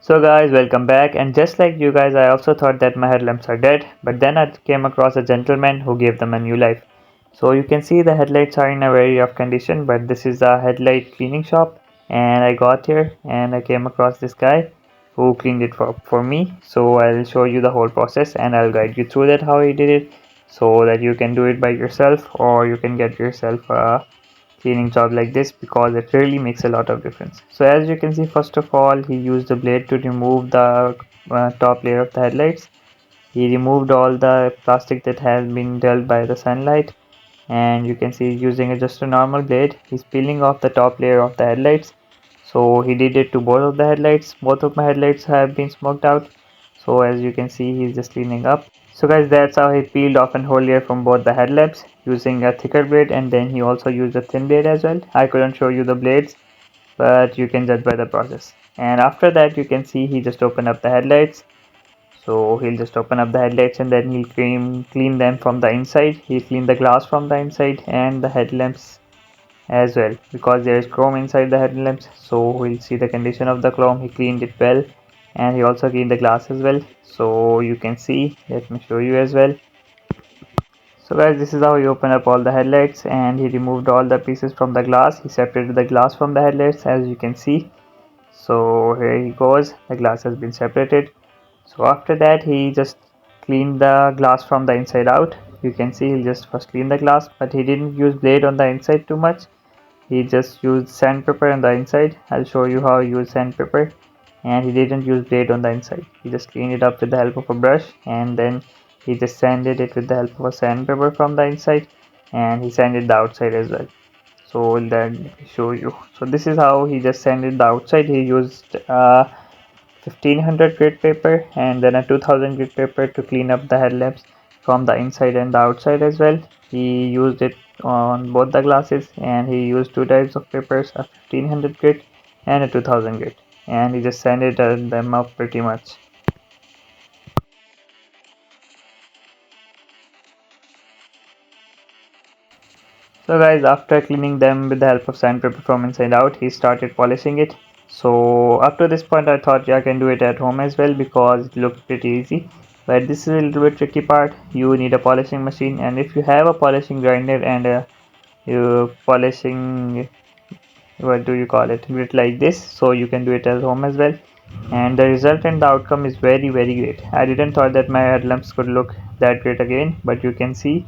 So guys, welcome back, and just like you guys, I also thought that my headlamps are dead, but then I came across a gentleman who gave them a new life. So you can see the headlights are in a very rough condition, but this is a headlight cleaning shop, and I got here and I came across this guy who cleaned it for me. So I'll show you the whole process and I'll guide you through that how he did it so that you can do it by yourself or you can get yourself a cleaning job like this because it really makes a lot of difference. So as you can see, first of all he used a blade to remove the top layer of the headlights. He removed all the plastic that has been dulled by the sunlight, and you can see using just a normal blade he's peeling off the top layer of the headlights. So he did it to both of the headlights. Both of my headlights have been smoked out, so as you can see he's just cleaning up. So guys, that's how he peeled off an whole layer from both the headlamps using a thicker blade, and then he also used a thin blade as well. I couldn't show you the blades, but you can judge by the process. And after that you can see he just opened up the headlights. So he'll just open up the headlights and then he'll clean them from the inside. He'll clean the glass from the inside and the headlamps as well, because there is chrome inside the headlamps. So we'll see the condition of the chrome. He cleaned it well, and he also cleaned the glass as well. So you can see, let me show you as well. So guys, this is how he opened up all the headlights and he removed all the pieces from the glass. He separated the glass from the headlights, as you can see. So here he goes, the glass has been separated. So after that he just cleaned the glass from the inside out. You can see he'll just first clean the glass, but he didn't use blade on the inside too much. He just used sandpaper on the inside. I'll show you how he used sandpaper. And he didn't use blade on the inside. He just cleaned it up with the help of a brush, and then he just sanded it with the help of a sandpaper from the inside, and he sanded the outside as well. So let me show you. So this is how he just sanded the outside. He used 1500 grit paper and then a 2000 grit paper to clean up the headlamps from the inside and the outside as well. He used it on both the glasses, and he used two types of papers, a 1500 grit and a 2000 grit, and he just sanded them up pretty much. So guys, after cleaning them with the help of sandpaper from inside out, he started polishing it. So up to this point I thought, yeah, I can do it at home as well because it looked pretty easy. But this is a little bit tricky part. You need a polishing machine, and if you have a polishing grinder and you polishing, what do you call it, grit like this, so you can do it at home as well. And the result and the outcome is very great. I didn't thought that my headlamps could look that great again, but you can see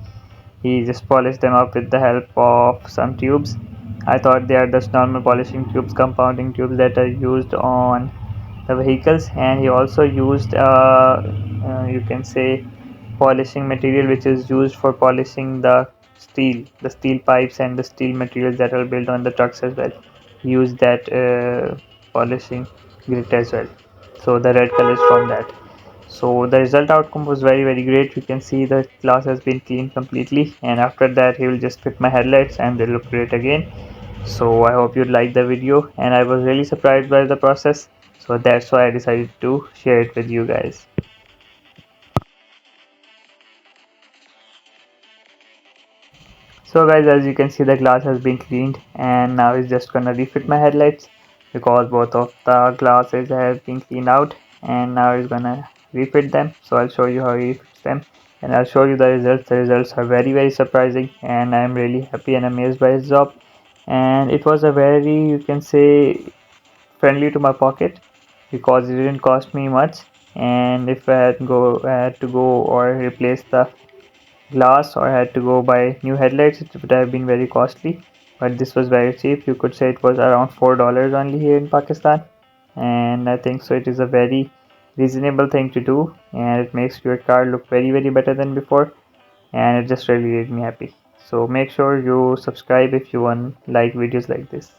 he just polished them up with the help of some tubes. I thought they are just normal polishing tubes, compounding tubes that are used on the vehicles, and he also used you can say polishing material which is used for polishing the steel pipes and the steel materials that are built on the trucks as well. He used that polishing grit as well. So the red color is from that. So the result outcome was very great. You can see the glass has been cleaned completely, and after that he will just fit my headlights and they look great again. So I hope you liked the video, and I was really surprised by the process, so that's why I decided to share it with you guys. So guys, as you can see, the glass has been cleaned, and now it's just gonna refit my headlights because both of the glasses have been cleaned out, and now it's gonna refit them. So I'll show you how he refits them, and I'll show you the results. The results are very surprising, and I'm really happy and amazed by his job. And it was a very, you can say, friendly to my pocket because it didn't cost me much. And if I had to go or replace the glass or had to go buy new headlights, it would have been very costly. But this was very cheap. You could say it was around $4 only here in Pakistan, and I think so it is a very reasonable thing to do, and it makes your car look very better than before, and it just really made me happy. So make sure you subscribe if you want like videos like this.